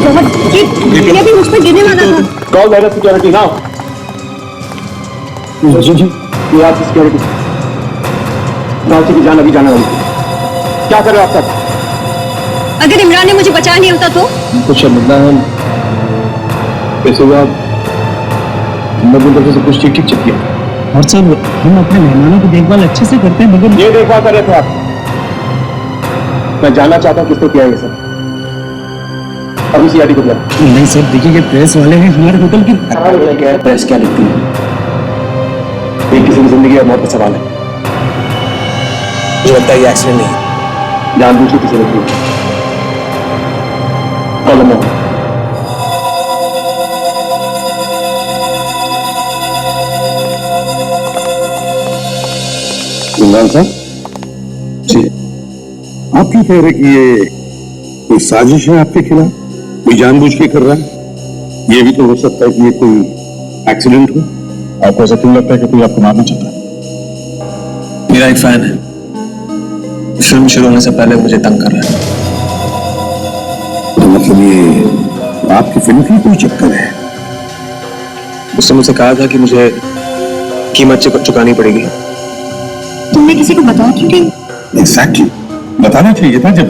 बहुत ये भी मुझ पर गिरने वाला था। Call direct security now. जी ये आप सिक्योरिटी रांची की जान अभी जाने वाली थी। क्या कर रहे हो आप सब? अगर इमरान ने मुझे बचा नहीं होता तो? कुछ शर्मिंदा है कैसे हुआ? हमने अपनी तरफ से कुछ ठीक चेक किया और सर हम अपने मेहमानों की देखभाल अच्छे से करते हैं, मगर ये देखभाल कर रहे थे आप। मैं जानना चाहता हूँ किसने किया ये सब। अभी सीआईडी को दिया। नहीं सर, देखिए ये प्रेस वाले हैं हमारे होटल की। प्रेस क्या लिखती है? ये किसी की जिंदगी और मौत का सवाल है। मुझे लगता है ये एक्सीडेंट नहीं है। जानबूझ के किसी ने की। कॉलम में इमरान साहब जी, आप क्यों कह रहे कि ये कोई साजिश है आपके खिलाफ? कोई जानबूझ के कर रहा है? ये भी तो हो सकता है कि ये कोई एक्सीडेंट हो। आपको ऐसा क्यों लगता है कि कोई आपको मारना चाहता है? मेरा एक फैन है, फिल्म शुरू होने से पहले मुझे तंग कर रहा है। तो मतलब ये आपकी फिल्म की कोई चक्कर है? उसने मुझसे कहा था कि मुझे कीमत चुकानी पड़ेगी। तुमने किसी को बताया क्यों नहीं? एग्जैक्टली, बताना चाहिए था जब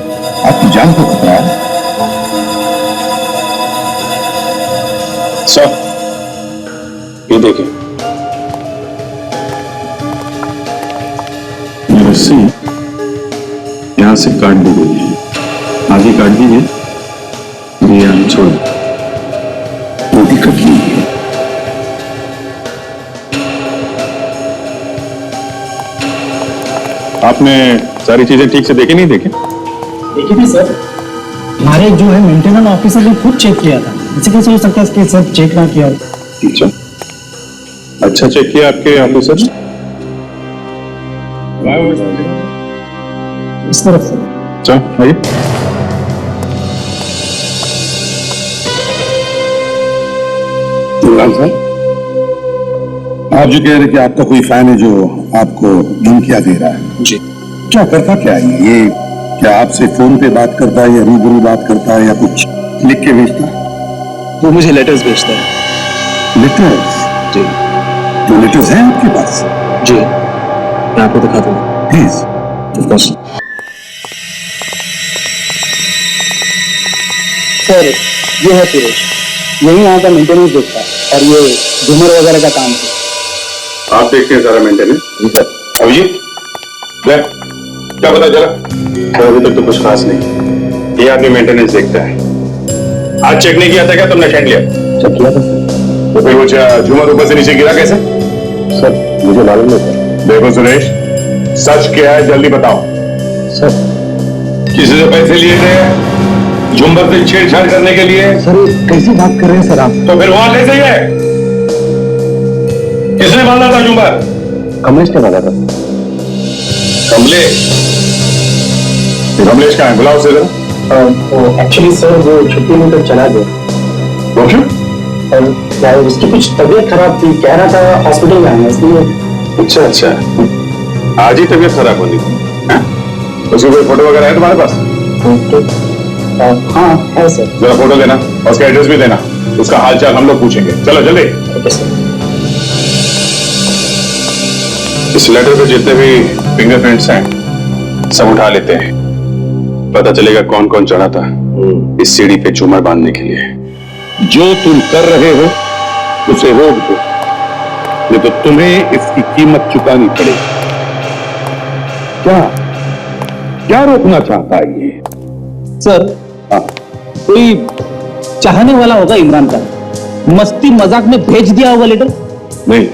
आपकी जान को खतरा है। सर ये देखिए, ये रस्सी यहां से काट दी गई है, आगे काट दी है, ये यहां छोड़ टोटी कट ली है। आपने सारी चीजें ठीक से देखी नहीं देखी? देखिए थी सर, हमारे जो है मेंटेनेंस ऑफिसर ने खुद चेक किया था। इसे कैसे हो सकता है कि सर चेक ना किया? अच्छा चेक किया आपके ऑफिसर? इस तरफ से। अच्छा आइए। इमरान साहब, आप जो कह रहे कि आपका कोई फैन है जो आपको धमकियां दे रहा है, जी। क्या करता क्या है ये? क्या आपसे फोन पे बात करता है या रूबरू बात करता है या कुछ लिख के भेजता है? वो मुझे लेटर्स भेजता है। लेटर्स? जी जो लेटर्स हैं आपके पास? जी, मैं आपको दिखा दूंगा। प्लीज। Of course. सर ये है सुरेश, यही यहाँ का मेंटेनेंस देखता है और ये झूमर वगैरह का काम है। आप देखते हैं सारा मेंटेनेंस? जी सर। अभिजीत क्या पता चला? अभी तक तो कुछ खास नहीं। ये आदमी मेंटेनेंस देखता है। आज चेक नहीं किया था क्या तुमने? छेड़ लिया? चेक किया था तो फिर वो झूमर ऊपर से नीचे गिरा कैसे? सर, मुझे मालूम नहीं था। देखो सुरेश, सच क्या है जल्दी बताओ। सर, किसी से पैसे लिए थे झुंबर से छेड़छाड़ करने के लिए? सर ये कैसी बात कर रहे हैं सर आप? तो फिर वहां कैसे है? किसने बांधा था झुंबर? कमलेश ने बांधा था। कमलेश? कमलेश कहाँ है? बुलाओ उसे जरा। एक्चुअली सर वो छुट्टी में तो चला गया। वो क्यों? और क्या है, उसकी कुछ तबीयत खराब थी, कह रहा था हॉस्पिटल में आना, इसलिए। अच्छा अच्छा, आज ही तबीयत खराब होनी थी? उसकी कोई फोटो वगैरह है तुम्हारे पास? हाँ है सर। जरा फोटो देना और उसका एड्रेस भी देना, उसका हालचाल हम लोग पूछेंगे। चलो जल्दी। Okay sir. इस लेटर पे जितने भी फिंगरप्रिंट्स हैं सब उठा लेते हैं, पता चलेगा कौन कौन चढ़ा था इस सीढ़ी पे झूमर बांधने के लिए। जो तुम कर रहे हो उसे रोक दो, नहीं तो तुम्हें इसकी कीमत चुकानी पड़ेगी। क्या क्या रोकना चाहता है ये? सर हाँ, कोई चाहने वाला होगा इमरान का, मस्ती मजाक में भेज दिया होगा लेटर। नहीं,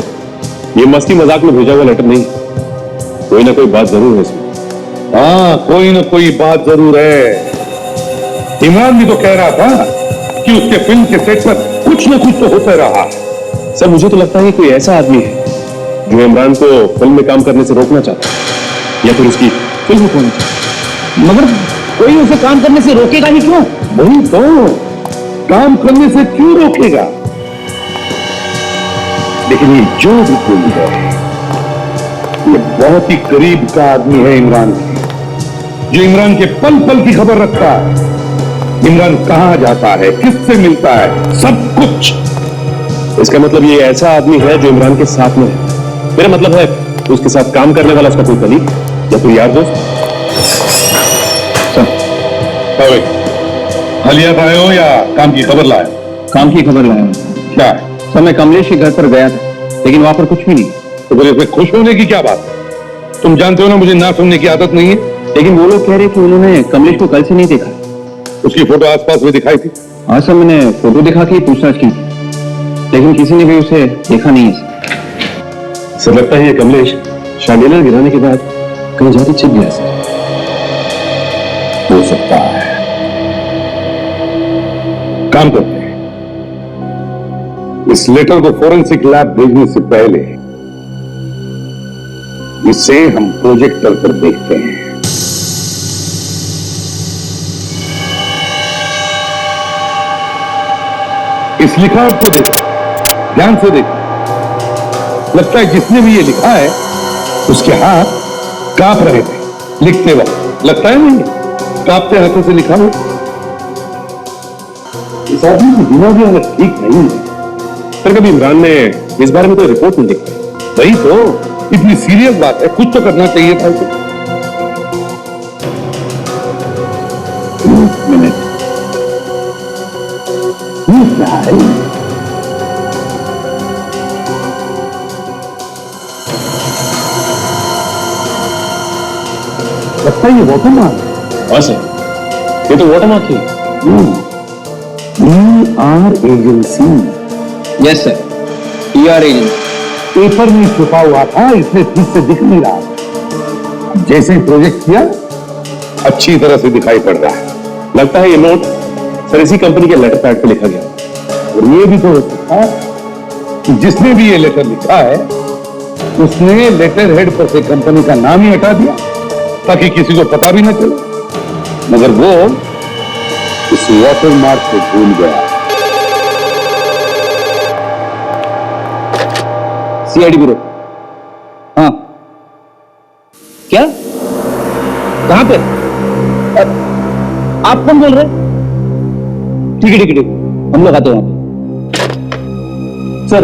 ये मस्ती मजाक में भेजा हुआ लेटर नहीं, कोई ना कोई बात जरूर है इसमें। हाँ, कोई ना कोई बात जरूर है। इमरान भी तो कह रहा था कि उसके फिल्म के सेट पर कुछ ना कुछ तो होता रहा। सर मुझे तो लगता है कि कोई ऐसा आदमी है जो इमरान को फिल्म में काम करने से रोकना चाहता है, या फिर उसकी फिल्म को। मगर कोई उसे काम करने से रोकेगा ही क्यों? वही तो, काम करने से क्यों रोकेगा? लेकिन ये जो भी कोई है, ये बहुत ही करीब का आदमी है इमरान के, जो इमरान के पल पल की खबर रखता है। इमरान कहाँ जाता है, किससे मिलता है, सब कुछ। इसका मतलब ये ऐसा आदमी है जो इमरान के साथ में है। मेरा मतलब है उसके साथ काम करने वाला उसका कोई कलीग या कोई यार दोस्त। हलिया आए हो या काम की खबर लाए? काम की खबर लाया हूं। क्या है? सर मैं कमलेश के घर पर गया था, लेकिन वहां पर कुछ भी नहीं। तो फिर इसमें खुश होने की क्या बात है? तुम जानते हो ना मुझे ना सुनने की आदत नहीं है। लेकिन वो लोग कह रहे कि उन्होंने कमलेश को कल से नहीं देखा। उसकी फोटो आसपास में दिखाई थी। हाँ सर, मैंने फोटो दिखा के पूछताछ की, लेकिन किसी ने भी उसे देखा नहीं है। सर लगता है ये कमलेश शांडिला गिराने के बाद कहीं जाके छिप गया सर। हो सकता है। काम करते हैं, इस लेटर को फोरेंसिक लैब भेजने से पहले इसे हम प्रोजेक्टर पर देखते हैं। इस लिखावट को देखो, ध्यान से देखो। लगता है जिसने भी ये लिखा है उसके हाथ कांप रहे थे लिखते वक्त। लगता है नहीं, कांपते हाथों से लिखा हो। इस आदमी की दिमागी हालत ठीक नहीं है। सर कभी इमरान ने इस बारे में कोई रिपोर्ट नहीं लिखी? वही तो, इतनी सीरियस बात है, कुछ तो करना चाहिए था उसे। मिनट क्या है? लगता है ये वाटरमार्क। हाँ सर, ये तो वाटरमार्क ही। ER agency. Yes sir, ER agency. Paper में छुपा हुआ था, इसलिए ठीक से दिख नहीं रहा। जैसे ही प्रोजेक्ट किया अच्छी तरह से दिखाई पड़ रहा है। लगता है ये नोट सर इसी कंपनी के लेटर पैड पे लिखा गया। और ये भी तो हो सकता है कि जिसने भी ये लेटर लिखा है उसने लेटर हेड पर से कंपनी का नाम ही हटा दिया ताकि किसी को पता भी न चले, मगर वो इस वाटरमार्क को भूल गया। CID bureau. हाँ क्या? कहां पे? आप कौन बोल रहे? ठीक है ठीक है ठीक है, हम लोग आते हैं वहां पे। सर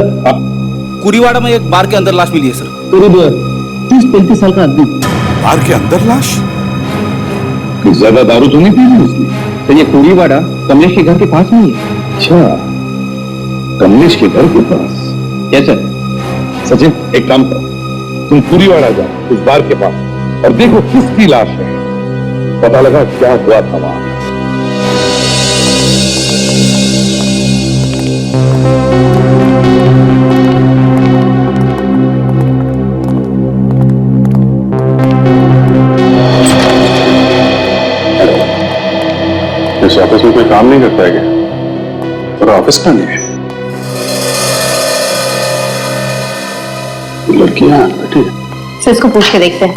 कुरीवाड़ा में एक बार के अंदर लाश मिली है सर। करीब 30-35 साल का आदमी। बार के अंदर लाश? कुछ ज्यादा दारू तो नहीं पी ली उसने? सर ये कुरीवाड़ा कमलेश के घर के पास नहीं है। अच्छा, कमलेश के घर के पास। Yes sir. सचिन एक काम करो, तुम कुरीवाड़ा जाओ उस बार के पास और देखो किसकी लाश है, पता लगा क्या हुआ था वहां। इस ऑफिस में कोई काम नहीं करता है क्या? और ऑफिस का नहीं है। लड़कियां बैठी हैं। सर इसको पूछ के देखते हैं।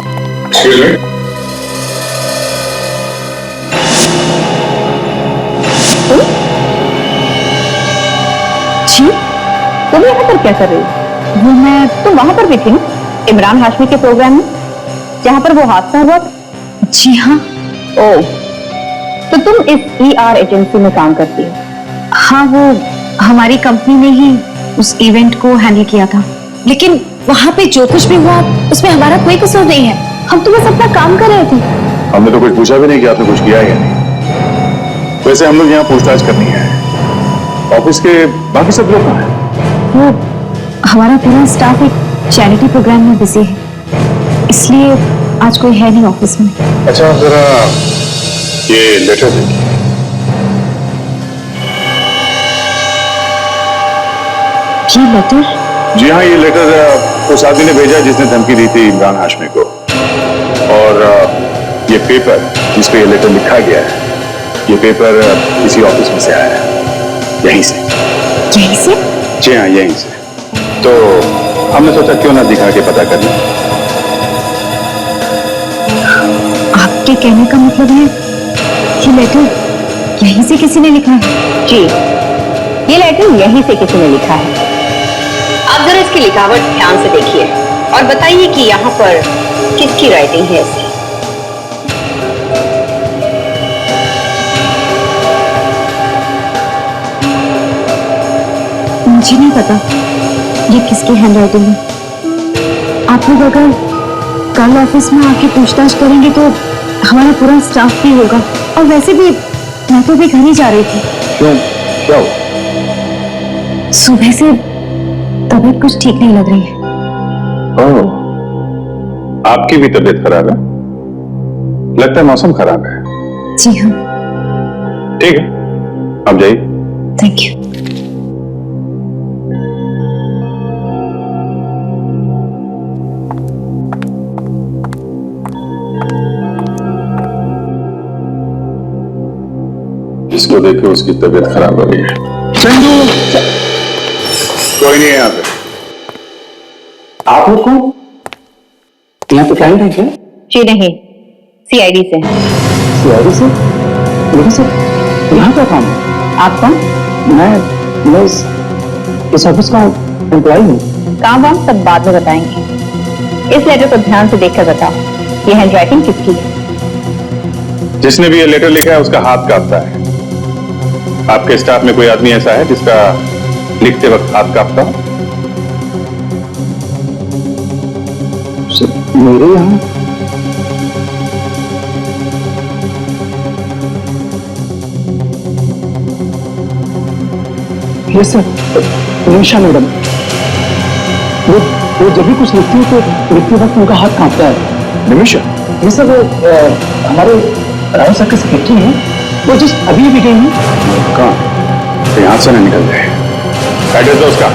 जी, तुम यहाँ पर क्या कर रही हो? वो मैं तुम वहां पर भी थी ना, इमरान हाशमी के प्रोग्राम में, जहाँ पर वो हादसा हुआ था। जी हाँ। ओह, तो तुम इस ER एजेंसी में काम करती हो? हाँ, वो हमारी कंपनी ने ही उस इवेंट को हैंडल किया था। लेकिन वहाँ पे जो कुछ भी हुआ उसमें हमारा कोई कसूर नहीं है। हम तो बस अपना काम कर रहे थे। हमने तो कुछ पूछा भी नहीं कि आपने कुछ किया है या नहीं। वैसे हम लोग यहाँ पूछताछ करनी है। ऑफिस के बाकी सब लोग कहाँ हैं? वो हमारा पूरा स्टाफ एक चैरिटी प्रोग्राम में बिजी है, इसलिए आज कोई है नहीं ऑफिस में। अच्छा जरा ये लेटर देखिए। ये लेटर? जी हाँ, ये लेटर उस आदमी ने भेजा जिसने धमकी दी थी इमरान हाशमी को। और ये पेपर जिस पे ये लेटर लिखा गया है, ये पेपर इसी ऑफिस में से आया है, यहीं से। यहीं से? जी हाँ, यहीं से। तो हमने सोचा क्यों ना दिखा के पता कर लें। आपके कहने का मतलब है ये लेटर यहीं से किसी ने लिखा है? जी, ये लेटर यहीं से किसी ने लिखा है। आप जरा इसकी लिखावट ध्यान से देखिए और बताइए कि यहाँ पर किसकी राइटिंग है ऐसी। मुझे नहीं पता ये किसकी हैंडराइटिंग है। आप लोग अगर कल ऑफिस में आके पूछताछ करेंगे तो हमारा पूरा स्टाफ भी होगा। और वैसे भी मैं तो भी घर ही जा रही थी। क्यों, क्या हुआ? सुबह से तबीयत कुछ ठीक नहीं लग रही है। ओह, आपकी भी तबीयत खराब है? लगता है मौसम खराब है। जी हाँ। ठीक है, आप जाइए। Thank you. इसको देखो, उसकी तबीयत खराब हो गई है। चंदू, कोई नहीं है यहाँ पे। आप लोग कौन? यहाँ पे क्लाइंट है क्या? जी नहीं, सीआईडी से हैं। सीआईडी से? लेकिन सर यहाँ क्या काम है? आप कौन? मैं इस ऑफिस का एम्प्लॉय हूँ। काम वाम सब बाद में बताएंगे। इस लेटर को ध्यान से देखकर बताओ, ये हैंडराइटिंग किसकी है? जिसने भी ये लेटर लिखा है उसका हाथ कांपता है। आपके स्टाफ में कोई आदमी ऐसा है जिसका लिखते वक्त हाथ कांपता हो? मेरे यहाँ यस सर, निशा मैडम, वो जब भी कुछ लिखती है तो लिखते वक्त उनका हाथ कांपता है। निमिषा? ये सर वो हमारे राव सर के सेक्रेटरी हैं, वो जस्ट अभी भी गई हैं। कहाँ? यहाँ से ना निकल जाए। एड्रेस दो उसका।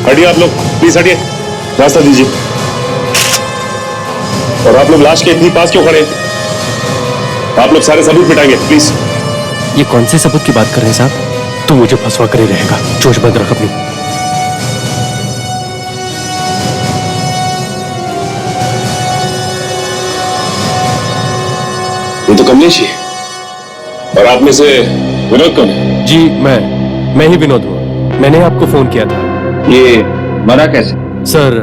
हटिए आप लोग, प्लीज हटिए, रास्ता दीजिए। और आप लोग लाश के इतनी पास क्यों खड़े? आप लोग सारे सबूत मिटाएंगे, प्लीज। ये कौन से सबूत की बात कर रहे हैं साहब? तू मुझे फंसवा कर ही रहेगा। जोश बंद रख अपनी। ये तो कमलेश ही है। और आप में से विनोद कौन है? जी मैं ही विनोद हूँ। मैंने आपको फोन किया था। ये मरा कैसे? सर,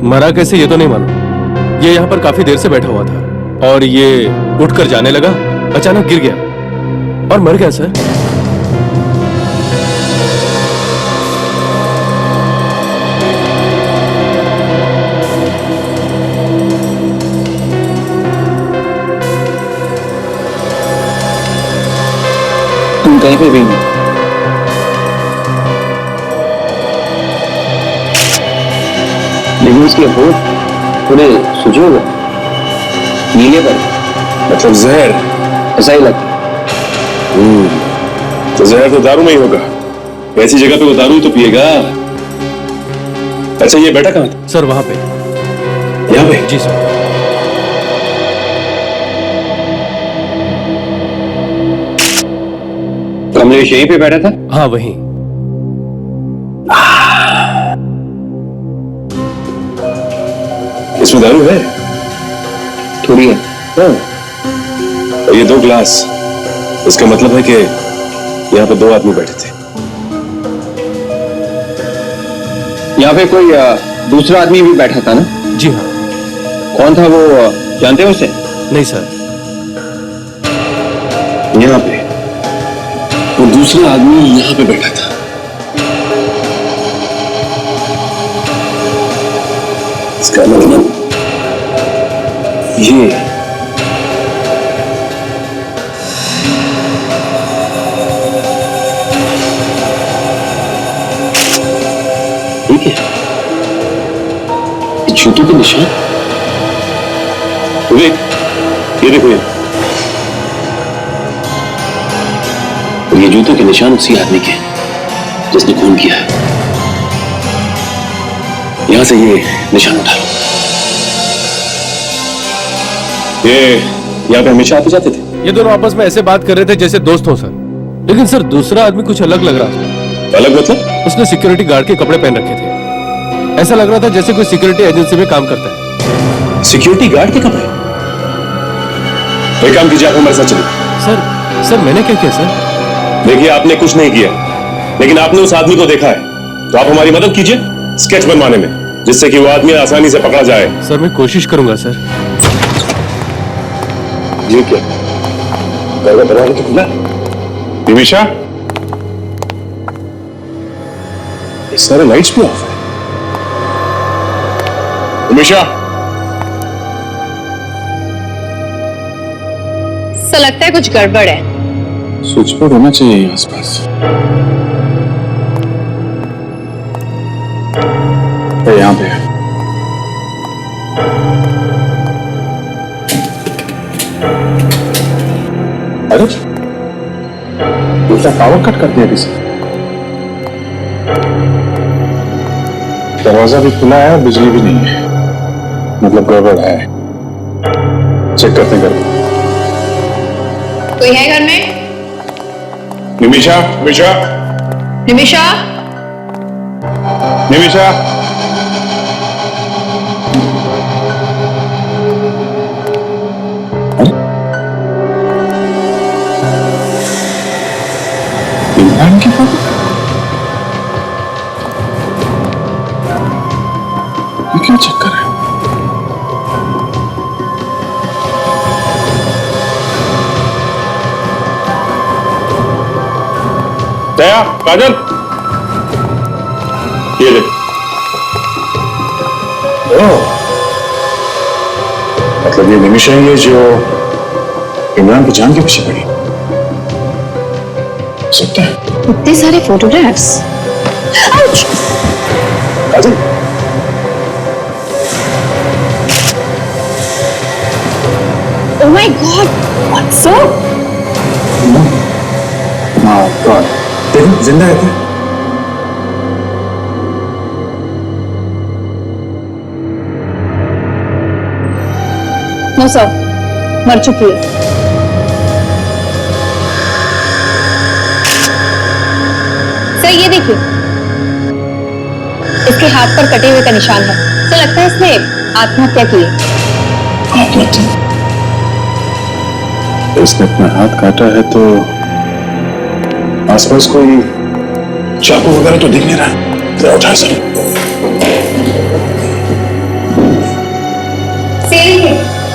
मरा कैसे ये तो नहीं मालूम। ये यहाँ पर काफी देर से बैठा हुआ था और ये उठकर जाने लगा, अचानक गिर गया और मर गया सर। तुम कहीं पे भी नहीं। लेकिन उसके होठ थोड़े सूजे हुए, नीले पर, मतलब जहर? ऐसा ही लगता है। तो जहर तो दारू में ही होगा। ऐसी जगह पे वो दारू ही तो पिएगा। अच्छा, ये बैठा कहाँ था? सर वहां पे। यहाँ पे? जी सर। कमलेश यहीं पे बैठा था? हाँ वहीं। इसमें दारू है? थोड़ी है। और ये 2 ग्लास, इसका मतलब है कि यहाँ पे 2 आदमी बैठे थे। यहाँ पे कोई दूसरा आदमी भी बैठा था ना? जी हाँ। कौन था वो, जानते हो उसे? नहीं सर। यहाँ पे वो दूसरा आदमी यहाँ पे बैठा था। इसका मतलब ये ठीक है। जूतों के निशान? विवेक, ये देखो ये। और ये जूतों के निशान उसी आदमी के जिसने खून किया है। यहां से ये निशान उठा लो। ये यहाँ पे हमेशा आते जाते थे? ये दोनों आपस में ऐसे बात कर रहे थे जैसे दोस्त हो सर। लेकिन सर दूसरा आदमी कुछ अलग लग रहा था। अलग मतलब? उसने सिक्योरिटी गार्ड के कपड़े पहन रखे थे। ऐसा लग रहा था जैसे कोई सिक्योरिटी एजेंसी में काम करता है। सिक्योरिटी गार्ड के कपड़े? एक काम कीजिए, आप हमारे साथ चलिए। सर मैंने क्या किया सर? देखिए, आपने कुछ नहीं किया। लेकिन आपने उस आदमी को देखा है तो आप हमारी मदद कीजिए स्केच बनवाने में, जिससे कि वो आदमी आसानी से पकड़ा जाए। सर मैं कोशिश करूंगा सर। ये क्या? घर का दरवाजा तो खुला। निमिषा, ये सारे लाइट्स भी ऑफ है। निमिषा, सो लगता है कुछ गड़बड़ है। स्विच बोर्ड होना चाहिए यहाँ आसपास। यहाँ पे है। अरे दूसरा पावर कट कर दिया किसी। दरवाजा भी खुला है और बिजली भी नहीं है, मतलब गड़बड़ है। चेक करते हैं घर। कोई है घर में? निमिषा, निमिषा, निमिषा, निमिषा। इमरान की फोटो? ये क्या चक्कर है? दया, काजल, ये ले। मतलब ये निमिषा ही है जो इमरान की जान के पीछे पड़ी। सकता है। इतने सारे photographs. Kajal, oh my God, what's up? हाँ गॉड, देखो जिंदा है क्या? नो सर, मर चुकी है। सर ये देखिए, इसके हाथ पर कटे हुए का निशान है। सर लगता है इसने आत्महत्या की है। आत्महत्या? इसने अपना हाथ काटा है तो आसपास कोई चाकू वगैरह तो दिख नहीं रहा। तो उठा सर।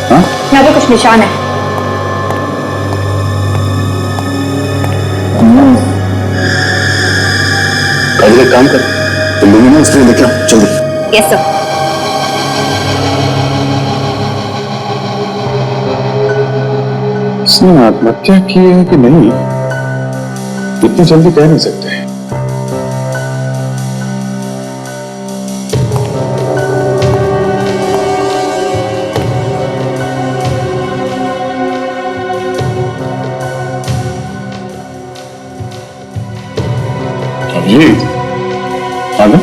हाँ? यहाँ पे कुछ निशान है। काजल एक काम कर, लुमिना स्प्रे लेके आओ जल्दी। Yes sir. इसने आत्महत्या की है कि नहीं, इतनी जल्दी कह नहीं सकते। अभिजीत, आगे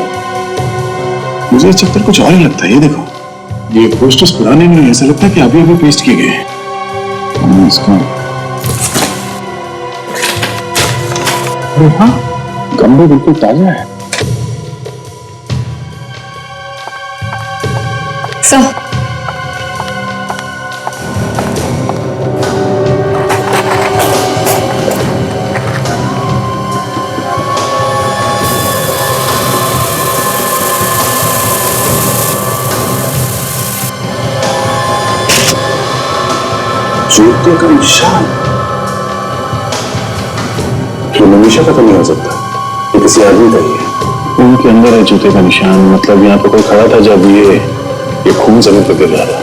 मुझे इस चक्कर कुछ और ही लगता है। ये देखो, ये पोस्टर्स पुराने नहीं, ऐसा लगता है कि अभी अभी पेस्ट किए गए हैं। इसका अरे हाँ, गमले बिल्कुल ताजा है। सर जूते का निशान जो निमिषा का तो नहीं हो सकता, ये किसी आदमी का ही है। उनके अंदर है जूते का निशान, मतलब यहाँ पे कोई खड़ा था जब ये खून जमीन पर गिर रहा था।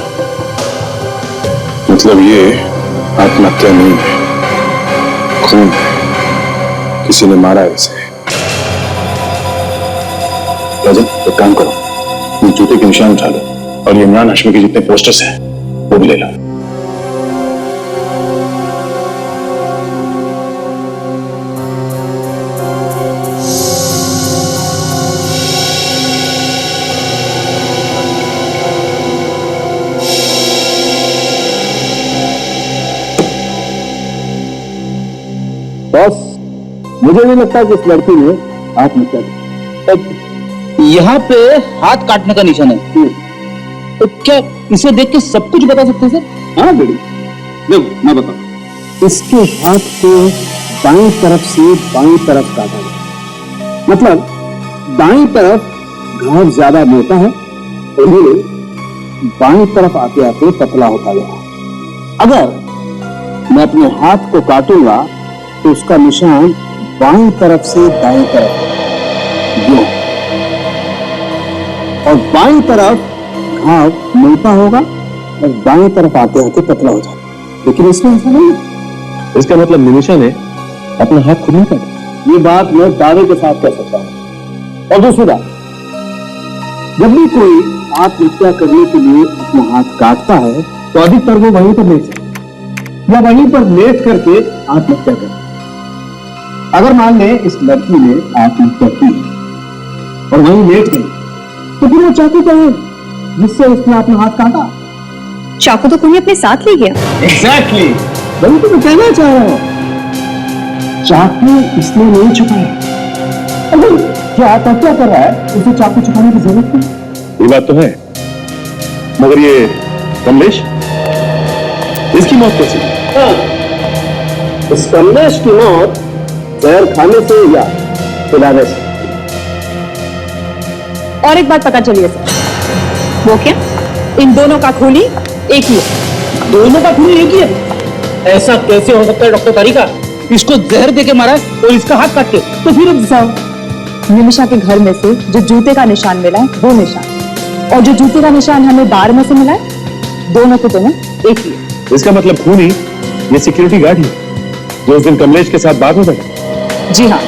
मतलब ये आत्महत्या नहीं है, खून है, किसी ने मारा है इसे। राजन एक काम करो, ये जूते के निशान उठा लो और ये इमरान हाशमी के जितने पोस्टर्स हैं वो भी ले लो। बॉस, मुझे नहीं लगता कि इस लड़की ने आत्महत्या की। यहाँ पे हाथ काटने का निशान है। तो क्या इसे देख के सब कुछ बता सकते हैं सर? हाँ बेटी, देखो मैं बताऊं। इसके हाथ को बाईं तरफ से बाईं तरफ काटा गया मतलब दाईं तरफ घाव ज्यादा मोटा है और ये बाईं तरफ आते आते पतला होता गया। अगर मैं अपने हाथ को काटूंगा तो उसका निशान बाईं तरफ से दाईं तरफ होगा, और बाईं तरफ घाव मोटा होगा और दाईं तरफ आते आते पतला हो जाएगा। लेकिन इसमें ऐसा नहीं है। इसका मतलब निमिषा ने अपना हाथ खुद नहीं काटा। ये बात मैं दावे के साथ कह सकता हूं। और दूसरी बात, जब भी कोई आत्महत्या करने के लिए अपना हाथ काटता है तो अधिकतर वो वहीं पर लेट या वहीं पर लेट करके आत्महत्या करता है। अगर मान लें इस लड़की ने आत्महत्या की और वहीं लेट गई तो फिर वो चाकू क्या है जिससे उसने अपना हाथ काटा? चाकू तो कोई अपने साथ ले गया। एग्जैक्टली, वही तो मैं कहना चाह रहा हूं। चाकू इसने नहीं छुपाया। अगर जो आत्महत्या कर रहा है उसे चाकू छुपाने की जरूरत नहीं। ये बात तो है, मगर ये कमलेश, इसकी मौत कैसी? इस कमलेश की मौत जहर खाने से या पिलाने से। और एक बात पता चली है सर। वो क्या? इन दोनों का खूनी एक ही है। दोनों का खून एक ही है? ऐसा कैसे हो सकता है डॉक्टर तारिका? इसको जहर देके मारा और इसका हाथ काट के। तो फिर साहब, निमिषा के घर में से जो जूते का निशान मिला है वो निशान, और जो जूते का निशान हमें बार में से मिला है, दोनों के दोनों एक ही है। इसका मतलब खूनी ये सिक्योरिटी गार्ड ही है जो उस दिन कमलेश के साथ बात हो गई। जी हाँ,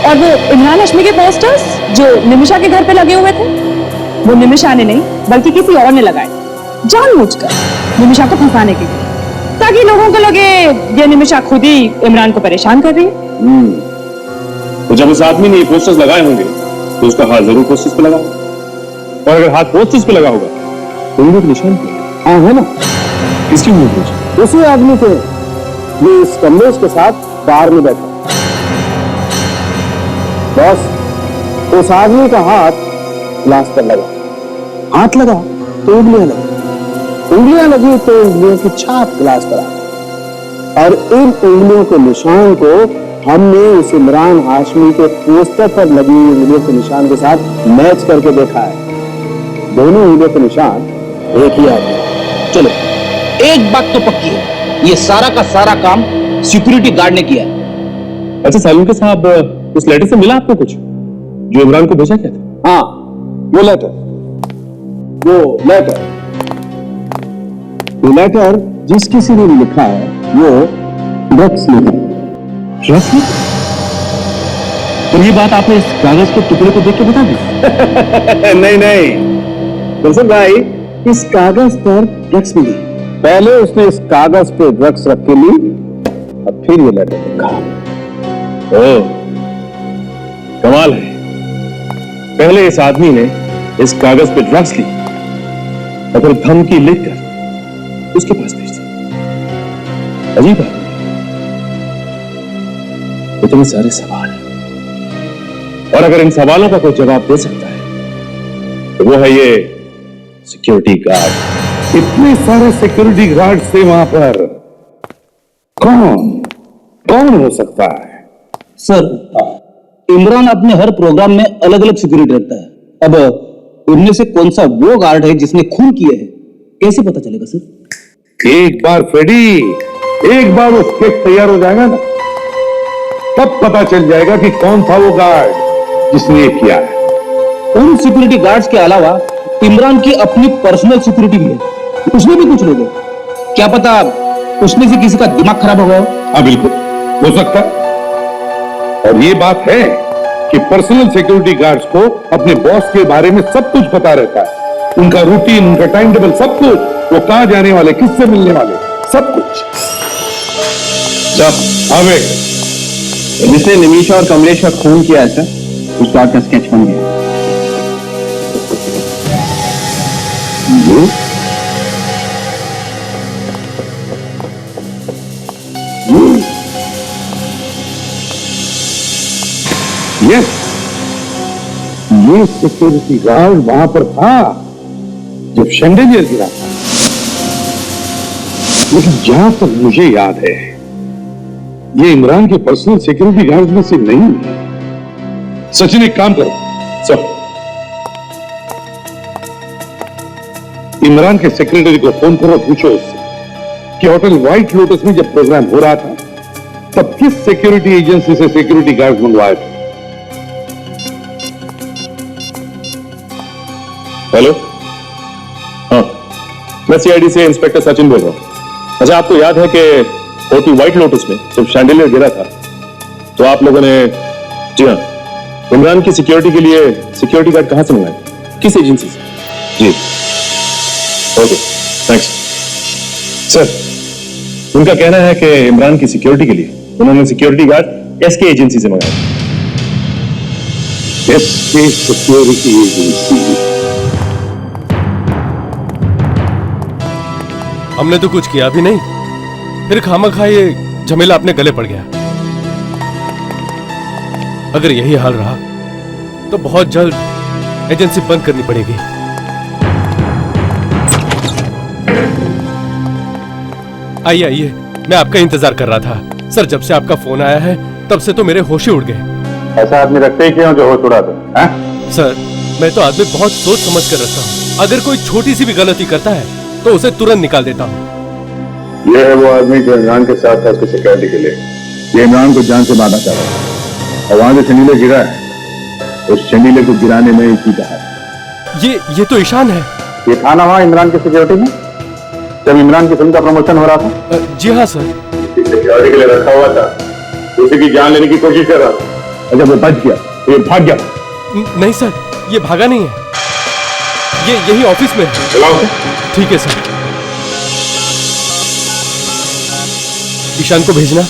और वो इमरान हाशमी के पोस्टर्स जो निमिषा के घर पे लगे हुए थे, वो निमिषा ने नहीं बल्कि किसी और ने लगाए, जानबूझकर निमिषा को फंसाने के लिए, ताकि लोगों को लगे ये निमिषा खुद ही इमरान को परेशान कर रही है। तो जब उस आदमी ने ये पोस्टर्स लगाए होंगे तो उसका हाथ जरूर पोस्टर्स पे लगा होगा, और अगर हाथ पोस्टर्स पे लगा होगा तो उंगली के निशान पे। हाँ है ना? किसकी उंगली? उसी आदमी थे जो इस कमलेश के साथ बार में बैठा। बस उस आदमी का हाथ ग्लास पर लगा, हाथ लगा तो उंगलियां लगी, उंगलियां लगी तो उंगलियों की छाप ग्लास पर आ, और इन उंगलियों के निशान को हमने उस इमरान हाशमी के पोस्टर पर लगी हुई उंगलियों के निशान के साथ मैच करके देखा है। दोनों उंगलियों के निशान एक ही आदमी। चलो, एक बात तो पक्की है, ये सारा का सारा काम सिक्योरिटी गार्ड ने किया है। अच्छा सालून के साहब, उस लेटर से मिला आपको कुछ जो इमरान को भेजा क्या था? हाँ, वो लेटर जिस किसी ने लिखा है वो ड्रग्स लिखा है। तो ये बात आपने इस कागज के टुकड़े को देख के बता दी? नहीं दरअसल भाई, इस कागज पर ड्रग्स मिली। पहले उसने इस कागज पे ड्रग्स रख के ली और फिर ये लेटर लिखा। ओह, कमाल है। पहले इस आदमी ने इस कागज पे ड्रग्स ली और फिर धमकी लिखकर उसके पास भेज दी। अजीब है, इतने सारे सवाल, और अगर इन सवालों का कोई जवाब दे सकता है तो वो है ये सिक्योरिटी गार्ड। इतने सारे सिक्योरिटी गार्ड थे वहां पर, कौन हो सकता है? सर, इमरान अपने हर प्रोग्राम में अलग अलग सिक्योरिटी रखता है। अब उनमें से कौन सा वो गार्ड है जिसने खून किया है, कैसे पता चलेगा सर? एक बार फ्रेडी, एक बार वो स्केच तैयार हो जाएगा ना, तब पता चल जाएगा कि कौन था वो गार्ड जिसने ये किया है। उन सिक्योरिटी गार्ड्स के अलावा इमरान की अपनी पर्सनल सिक्योरिटी भी है, उसमें भी कुछ लोग हैं। क्या पता उसमें से किसी का दिमाग खराब हो गया हो। हाँ बिल्कुल हो सकता है। और ये बात है कि पर्सनल सिक्योरिटी गार्ड्स को अपने बॉस के बारे में सब कुछ पता रहता है, उनका रूटीन, उनका टाइम टेबल, सब कुछ, वो कहां जाने वाले, किससे मिलने वाले, सब कुछ। आवे जिसने निमिषा और कमलेश का खून किया है सर, उस गार्ड का स्केच बन गया। यस, ये सिक्योरिटी गार्ड वहां पर था जब शैंडेलियर गिरा था। लेकिन जहां तक मुझे याद है, ये इमरान के पर्सनल सिक्योरिटी गार्ड में से नहीं है। सचिन एक काम करो, सर, इमरान के सेक्रेटरी को फोन करो, पूछो उससे कि होटल व्हाइट लोटस में जब प्रोग्राम हो रहा था तब किस सिक्योरिटी एजेंसी से सिक्योरिटी गार्ड मंगवाए थे। हेलो, हाँ, मैं सीआईडी से इंस्पेक्टर सचिन बोल रहा हूं। अच्छा, आपको याद है कि होटल व्हाइट लोटस में जब शैंडिलियर गिरा था तो आप लोगों ने, जी हाँ, इमरान की सिक्योरिटी के लिए सिक्योरिटी गार्ड कहां से मंगाए, किस एजेंसी से? जी, ओके, थैंक्स। सर, उनका कहना है कि इमरान की सिक्योरिटी के लिए उन्होंने सिक्योरिटी गार्ड एसके एजेंसी से मंगाया। SK security agency? हमने तो कुछ किया भी नहीं, फिर खामखा ये झमेला अपने गले पड़ गया। अगर यही हाल रहा तो बहुत जल्द एजेंसी बंद करनी पड़ेगी। आइए आइए, मैं आपका इंतजार कर रहा था। सर, जब से आपका फोन आया है तब से तो मेरे होश ही उड़ गए। ऐसा आदमी रखते ही क्यों जो होश उड़ा दे? सर, मैं तो आदमी बहुत सोच समझ कर रखता हूँ। अगर कोई छोटी सी भी गलती करता है तो उसे तुरंत निकाल देता हूँ। ये है वो आदमी जो इमरान के साथ था उसकी सिक्योरिटी के लिए। ये इमरान को जान से मारना चाह रहा है और वहां से चंडीले गिरा है, उस चंडीले को गिराने में ही सीधा है। ये तो ईशान है। ये था ना वहां इमरान की सिक्योरिटी में जब इमरान की फिल्म का प्रमोशन हो रहा था? जी हाँ सर। सिक्योरिटी के लिए रखा हुआ था, उसी की जान लेने की कोशिश कर रहा था। अच्छा, वो बच गया, ये भाग गया? नहीं सर, ये भागा नहीं है, ये यही ऑफिस में है। चलाओ। ठीक है सर। ईशान को भेजना।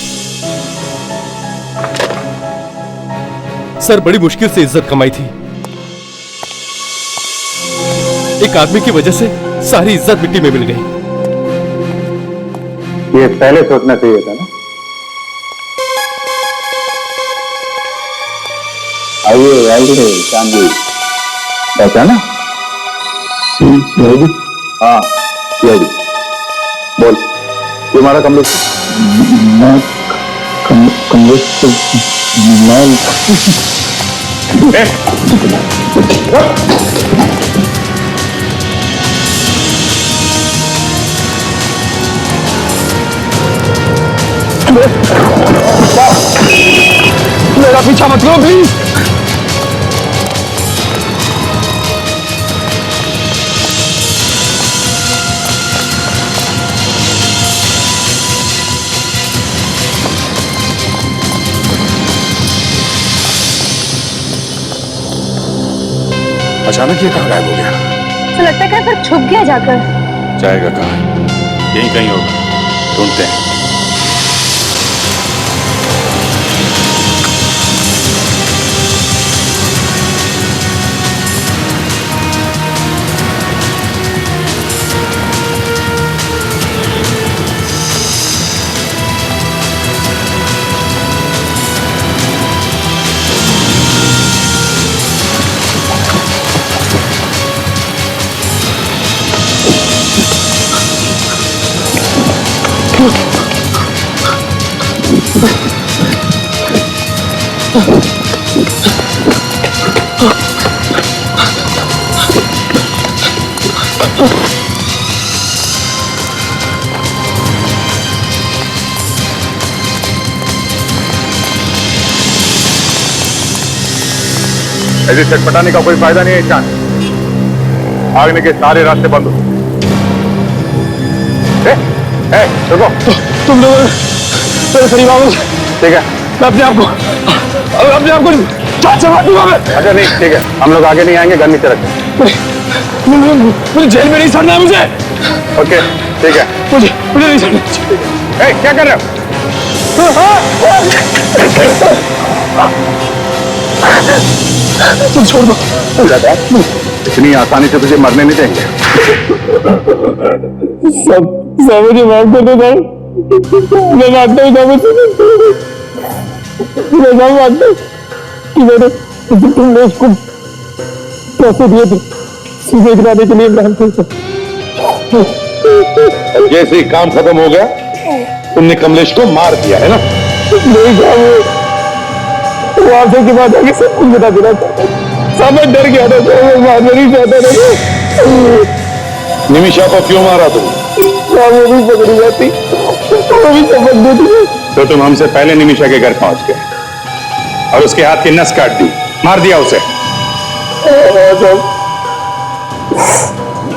सर, बड़ी मुश्किल से इज्जत कमाई थी। एक आदमी की वजह से सारी इज्जत मिट्टी में मिल गई। ये पहले सोचना चाहिए था ना। आइए आइए ईशान जी, पहचाना? हाँ, सीआईडी। बोल, तुम्हारा कमलेश? कमलेश मेरा पीछा मत करो प्लीज। अचानक ये कहाँ गायब हो गया? तो लगता है कहीं पर छुप गया जाकर। जाएगा कहाँ? यहीं कहीं होगा, ढूंढते हैं। ऐसे चटपटाने का कोई फायदा नहीं है ईशान। भागने के सारे रास्ते बंद हो। रुको, तुम लोग मेरे करीब आओ। ठीक है, मैं अपने आप को जान से मार दूंगा मैं। अच्छा नहीं, ठीक है, हम लोग आगे नहीं आएंगे, गन नीचे रखें। मुझे जेल में नहीं सड़ना है मुझे। ओके, ठीक है। मुझे नहीं सड़ना। क्या कर रहे हो? तुम छोड़ दो। इतनी आसानी से तुझे मरने नहीं देंगे। सब मुझे माफ कर दो भाई। मैं मानता हूँ मैं मानता हूँ कि मैंने तुमने उसको पैसे दिए थे सीधे गिराने के लिए इमरान को। जैसे ही काम खत्म हो गया तुमने कमलेश को मार दिया है ना? नहीं वो आपसे की बात आगे सब कुछ बता देना चाहता हूँ। साहब मैं डर गया था, मैं मारना नहीं चाहता था। निमिषा को क्यों मारा तुम? साहब वो भी पकड़ी जाती, वो भी सबक देती। तो तुम हमसे पहले निमिषा के घर पहुंच गए और उसके हाथ की नस काट दी, मार दिया उसे।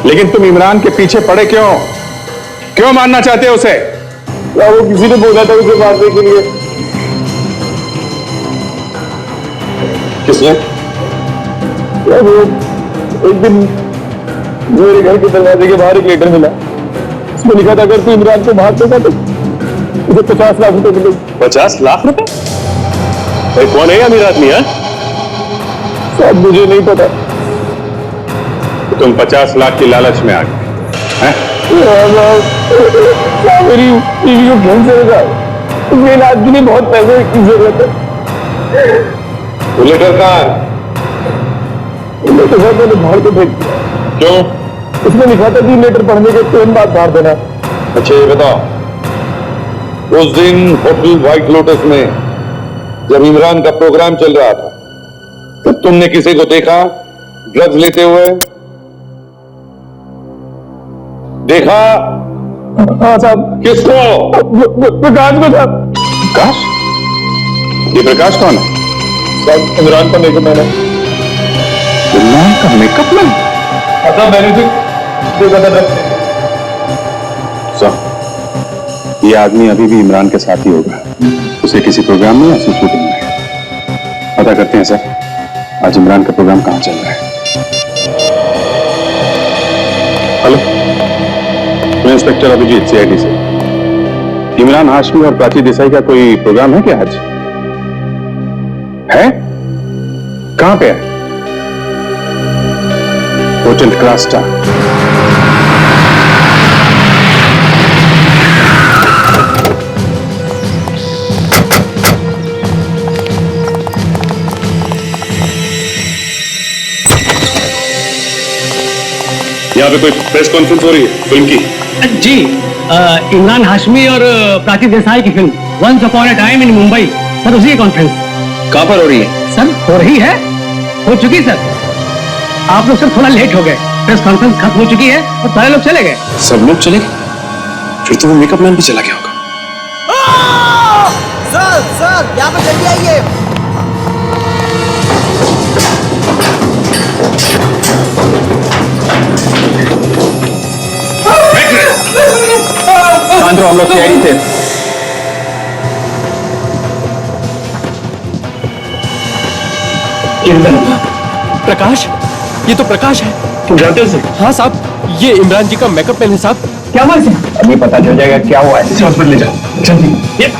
लेकिन तुम इमरान के पीछे पड़े क्यों? क्यों मारना चाहते हो उसे? क्या वो किसी ने बोला था उसे मारने के लिए? किसने? क्या वो एक दिन मेरे घर के दरवाजे के बाहर एक लेटर मिला, उसमें लिखा था अगर तू इमरान को मार देगा तो तुझे 50 लाख रुपए मिलेंगे। 50 लाख रुपए? भाई कौन है ये अमीर आदमी? है साहब मुझे नहीं पता। तुम 50 लाख की लालच में आ गए हैं? मेरी बीवी को कैंसर था, उसके इलाज के लिए बहुत पैसे की जरूरत है। वो लेटर कहाँ है? लेटर मैंने भाड़ को भेज दिया। क्यों? उसमें लिखा था 3 लेटर पढ़ने के 3 बार भाड़ देना। अच्छा ये बताओ, उस दिन होटल व्हाइट लोटस में जब इमरान का प्रोग्राम चल रहा था तब तुमने किसी को देखा ड्रग्स लेते हुए? देखा? हाँ साहब। किसको? प्रकाश को साहब। प्रकाश? ये प्रकाश कौन है? साहब इमरान का मेकअप मैन है। इमरान का मेकअप मैन? साहब मैंने देखा था ड्रग्स। ये आदमी अभी भी इमरान के साथ ही होगा, उसे किसी प्रोग्राम में या फिर शूटिंग में। पता करते हैं सर, आज इमरान का प्रोग्राम कहाँ चल रहा है। हेलो, मैं इंस्पेक्टर अभिजीत, सीआईडी से। इमरान हाशमी और प्राची देसाई का कोई प्रोग्राम है क्या आज? है? कहां पे है? होटल क्रास्टा। यहाँ पे कोई प्रेस कॉन्फ्रेंस हो रही है फिल्म की? जी, इमरान हाशमी और प्राची देसाई की film once upon a time in Mumbai, sir उसी की कॉन्फ्रेंस। कहाँ पर हो रही है? सर हो रही है, हो चुकी सर। आप लोग सर थोड़ा लेट हो गए, प्रेस कॉन्फ्रेंस खत्म हो चुकी है और सारे लोग चले गए। सब लोग चले गए? फिर तो वो मेकअप मैन भी चला गया होगा। सर यहाँ पर जल्दी आइए। शांत रहो, हम लोग सीआईडी से। प्रकाश, ये तो प्रकाश है। तुम जानते हो इसे? हाँ साहब, ये इमरान जी का मेकअप मैन है साहब। क्या हुआ इसे? अभी पता चल जाएगा क्या हुआ है। इसे हॉस्पिटल ले जाओ जल्दी। अजय,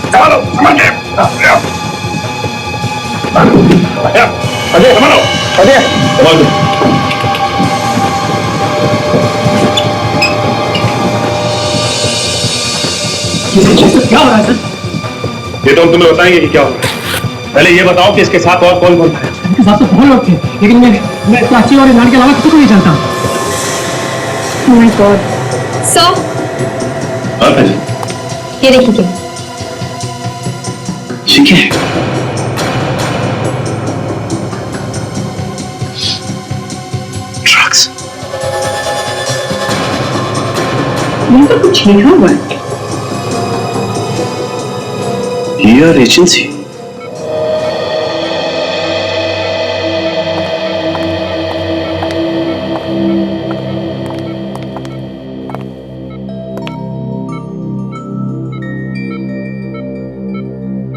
अजय, क्या हो रहा है सर? ये तो हम तुम्हें बताएंगे कि क्या हो रहा है। पहले ये बताओ कि इसके साथ और कौन कौन था? इनके साथ तो बहुत लोग थे, लेकिन मैं प्राची और इमरान के अलावा किसी को नहीं जानता। Oh my God. सर, हाँ जी, ये देखिए। ठीक है। ड्रग्स। यहाँ पर कुछ लिखा हुआ है। Here agency.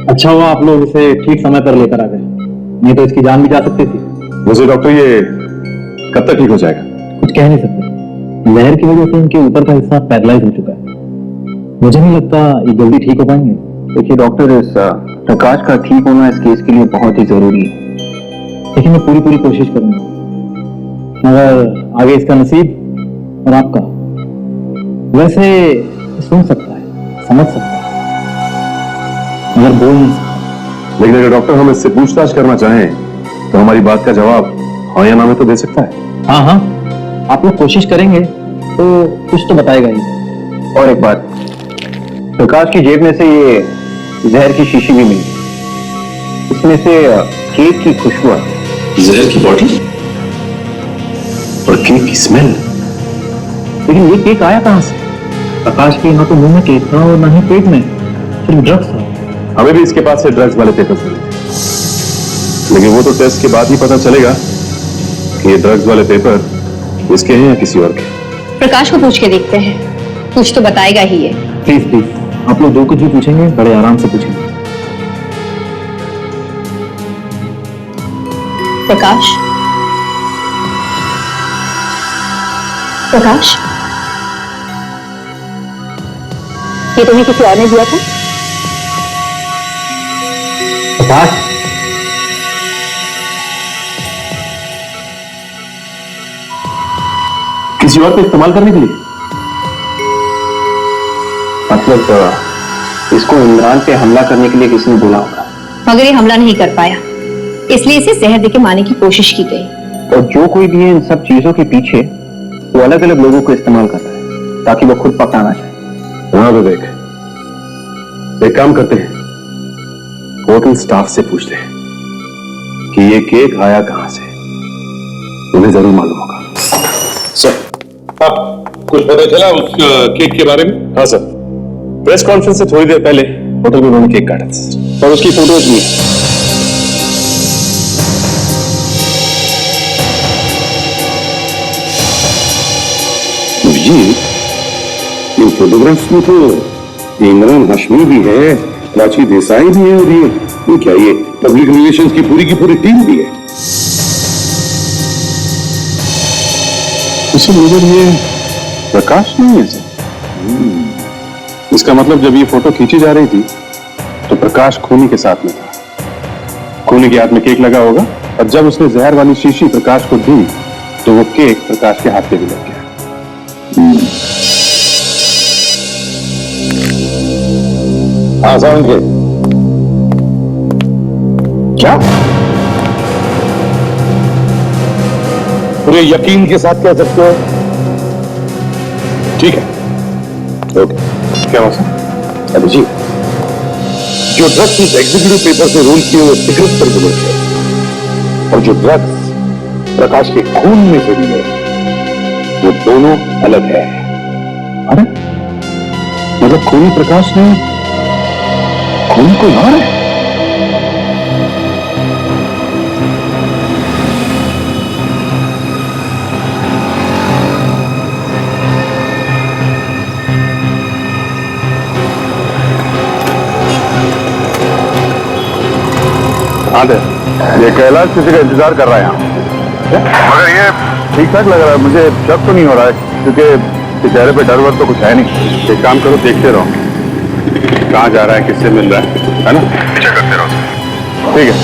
अच्छा हुआ आप लोग इसे ठीक समय पर लेकर आ गए, नहीं तो इसकी जान भी जा सकती थी। वैसे डॉक्टर ये कब तक ठीक हो जाएगा? कुछ कह नहीं सकते, जहर की वजह से इनके ऊपर का हिस्सा पैरालाइज हो चुका है। मुझे नहीं लगता ये जल्दी ठीक हो पाएंगे। देखिए डॉक्टर, इस प्रकाश का ठीक होना इस केस के लिए बहुत ही जरूरी है, लेकिन मैं पूरी कोशिश करूंगा। मगर आगे इसका नसीब और आपका। वैसे सुन सकता है, समझ सकता है, मगर बोल नहीं सकता। लेकिन अगर डॉक्टर हम इससे पूछताछ करना चाहें तो हमारी बात का जवाब हाँ या ना में तो दे सकता है। हाँ हाँ, आप लोग कोशिश करेंगे तो कुछ तो बताएगा ही। और एक बात, प्रकाश की जेब में से ये जहर की शीशी भी मिली, इसमें से केक की खुशबू आ रही है। जहर की बॉटल और केक की स्मेल। लेकिन ये केक आया कहां से? प्रकाश के यहाँ तो मुंह में केक था और ना ही पेट में, सिर्फ ड्रग्स था। हमें भी इसके पास से ड्रग्स वाले पेपर्स मिले थे, लेकिन वो तो टेस्ट के बाद ही पता चलेगा कि ये ड्रग्स वाले पेपर इसके हैं या किसी और के। प्रकाश को पूछ के देखते हैं, कुछ तो बताएगा ही ये। प्लीज प्लीज, आप लोग जो कुछ भी पूछेंगे बड़े आराम से पूछेंगे। प्रकाश, प्रकाश, ये तुम्हें किसी और ने दिया था? प्रकाश, किसी और पे इस्तेमाल करने के लिए? मतलब इसको इमरान पे हमला करने के लिए किसी ने बोला होगा, मगर ये हमला नहीं कर पाया, इसलिए इसे जहर देके मारने की कोशिश की गई। और जो कोई भी है इन सब चीजों के पीछे वो अलग अलग लोगों को इस्तेमाल कर रहा है ताकि वो खुद पकड़ाना चाहे। हाँ विवेक, एक काम करते हैं, होटल स्टाफ से पूछते हैं कि ये केक आया कहां से। उन्हें जरूर मालूम होगा। सर, कुछ पता चला उस केक के बारे में? हाँ सर, प्रेस कॉन्फ्रेंस से थोड़ी देर पहले होटल में उन्होंने केक काटा था और उसकी फोटोज भी हैं। इन फोटोग्राफ्स में तो इमरान हाशमी भी है, प्राची देसाई भी है, और ये क्या ये पब्लिक रिलेशंस की पूरी टीम भी है। इसी नजर ये प्रकाश नहीं है सर। इसका मतलब जब ये फोटो खींची जा रही थी तो प्रकाश खूनी के साथ में था। खूनी के हाथ में केक लगा होगा और जब उसने जहर वाली शीशी प्रकाश को दी तो वो केक प्रकाश के हाथ पे भी लग गया। हाँ समझे क्या? पूरे यकीन के साथ कह सकते हो? ठीक है, ओके। क्या हुआ सर? अभी जी, जो ड्रग्स इस एग्जीक्यूटिव पेपर से रोल किए हुए सिगरेट पर मिले थे और जो ड्रग्स प्रकाश के खून में से मिले, वो दोनों अलग है। अरे मतलब खूनी प्रकाश ने खून को मारा है? हाँ दे, ये कैलाश किसी का इंतजार कर रहा है यहाँ, मगर ये ठीक ठाक लग रहा है। मुझे शक तो नहीं हो रहा है क्योंकि चेहरे पे डर वर तो कुछ है नहीं। एक काम करो, देखते रहो कहाँ जा रहा है, किससे मिल रहा है ना? पीछे करते रहो। ठीक है।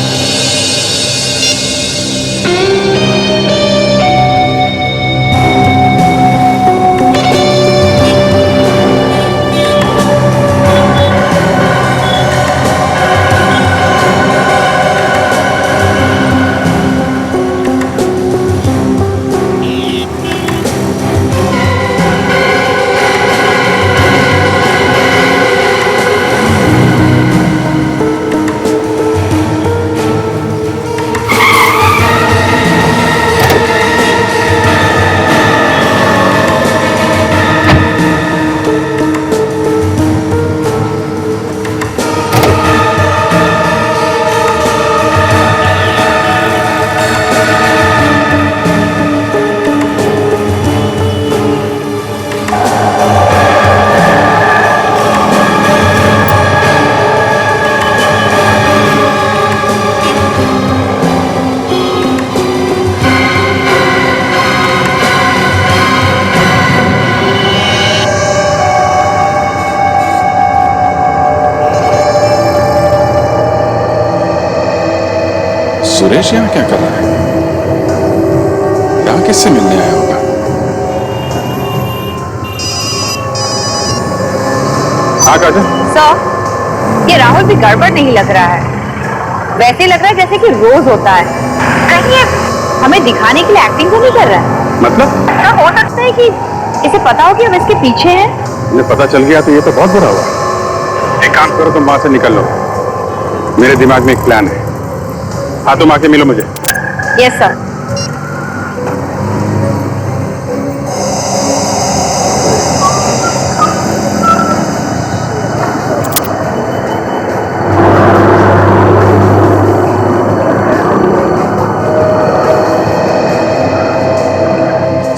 सुरेश यहाँ क्या कर रहा है? यहाँ किससे मिलने आया होगा? हाँ काजल। सर, ये राहुल भी गड़बड़ नहीं लग रहा है। वैसे लग रहा है जैसे कि रोज होता है। कहीं ये हमें दिखाने के लिए एक्टिंग तो नहीं कर रहा है? मतलब? सर, हो सकता है कि इसे पता हो कि हम इसके पीछे हैं। मुझे पता चल गया तो ये तो बहुत बुरा हुआ। एक काम करो, तुम वहां से निकल लो। मेरे दिमाग में एक प्लान है। हाँ तुम आके मिलो मुझे। Yes sir.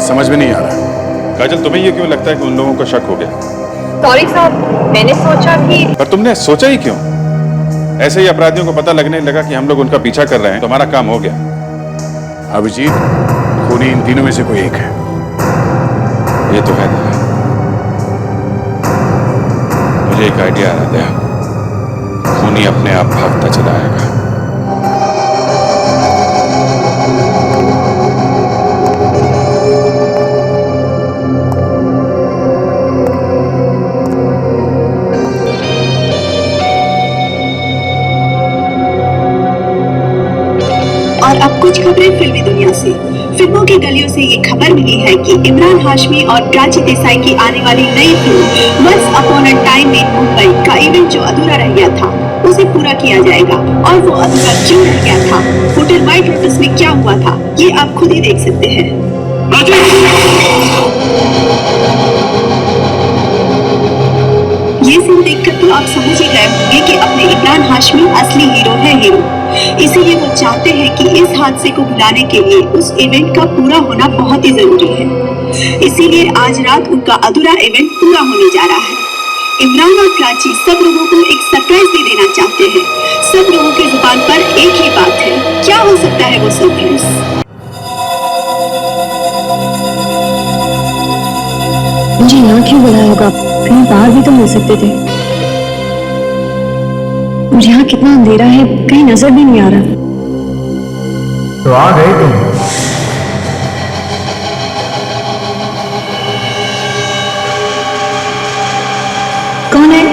समझ में नहीं आ रहा काजल, तुम्हें ये क्यों लगता है कि उन लोगों को शक हो गया? सॉरी साहब, मैंने सोचा कि पर तुमने सोचा ही क्यों? ऐसे ही अपराधियों को पता लगने लगा कि हम लोग उनका पीछा कर रहे हैं तो हमारा काम हो गया। अभिजीत खूनी इन तीनों में से कोई एक है। ये तो है दया। मुझे एक आइडिया आ रहा है दया, खूनी अपने आप भागता चला आएगा। और अब कुछ खबरें फिल्मी दुनिया से। फिल्मों की गलियों से ये खबर मिली है कि इमरान हाशमी और प्राची देसाई की आने वाली नई film once upon a time in Mumbai का इवेंट जो अधूरा रह गया था उसे पूरा किया जाएगा। और वो अधूरा क्यों रह गया था, होटल व्हाइट लोटस में क्या हुआ था, ये आप खुद ही देख सकते हैं। ये सीन देखकर तो आप समझ ही गए होंगे कि अपने इमरान हाशमी असली हीरो है हीरो। इसीलिए वो चाहते हैं कि इस हादसे को भुलाने के लिए उस इवेंट का पूरा होना बहुत ही जरूरी है। इसीलिए आज रात उनका अधूरा इवेंट पूरा होने जा रहा है। इमरान और प्राची सब लोगों को एक सरप्राइज भी देना चाहते हैं। सब लोगों की जुबान पर एक ही बात है, क्या हो सकता है वो सरप्राइज? मुझे यहाँ क्यों बुलाया होगा? कहीं बाहर भी तो मिल सकते थे। मुझे यहाँ कितना अंधेरा है, कहीं नजर भी नहीं आ रहा। तो आ गए तुम। कौन है?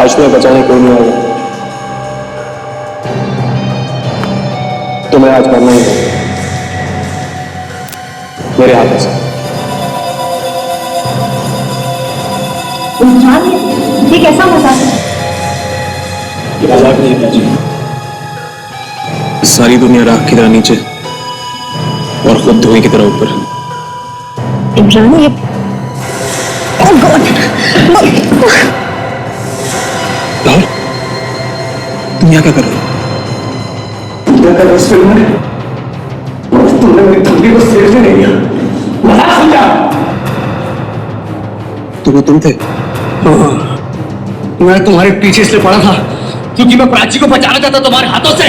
आज तुम्हें बचाने कोई नहीं आएगा, तुम्हें आज मरना ही है मेरे हाथों से। ये कैसा मजाक है? ये मजाक नहीं है जी, सारी दुनिया राख की तरह नीचे और खुद धुएं की तरह ऊपर। इमरान ये राहुल, तुम यहाँ क्या कर रहे हो? क्या कर रहे हो इस फिल्म में? तुमने मेरी धमकी को सीरियसली नहीं लिया, मजाक समझा। तुम थे? मैं तुम्हारे पीछे इसलिए पड़ा था क्योंकि मैं प्राची को बचाना चाहता तुम्हारे हाथों से।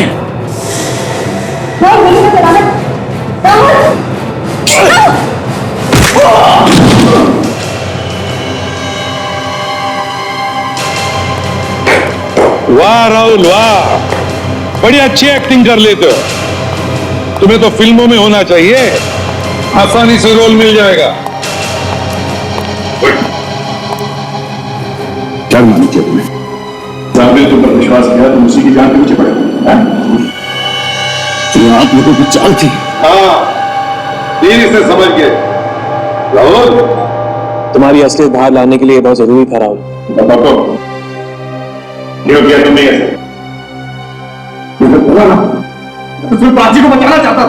वाह राहुल वाह, बड़ी अच्छी एक्टिंग कर लेते हो। तुम्हें तो फिल्मों में होना चाहिए, आसानी से रोल मिल जाएगा। क्या मानी चाहिए तुम्हें? साहब ने तुम पर विश्वास किया, तुम उसी की जान के पीछे पड़े। तो आप लोगों की चाल थी। हाँ, धीरे से समझ गए। राहुल, तुम्हारी असलियत बाहर लाने के लिए बहुत जरूरी था राहुल। क्यों किया तुमने ऐसे? मुझे बोला ना, तो फिर प्राची को बचाना चाहता था।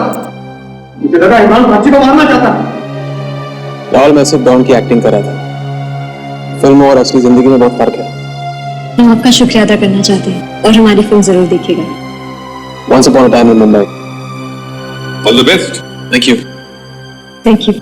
मुझे लगा इमरान प्राची को मारना चाहता। राहुल, मैं सिर्फ डॉन की एक्टिंग कर रहा था। फिल्म और असली जिंदगी में बहुत फर्क है। हम आपका शुक्रिया अदा करना चाहते हैं और हमारी फिल्म जरूर देखिएगा। Once upon a time in Mumbai. All the best. Thank you. Thank you.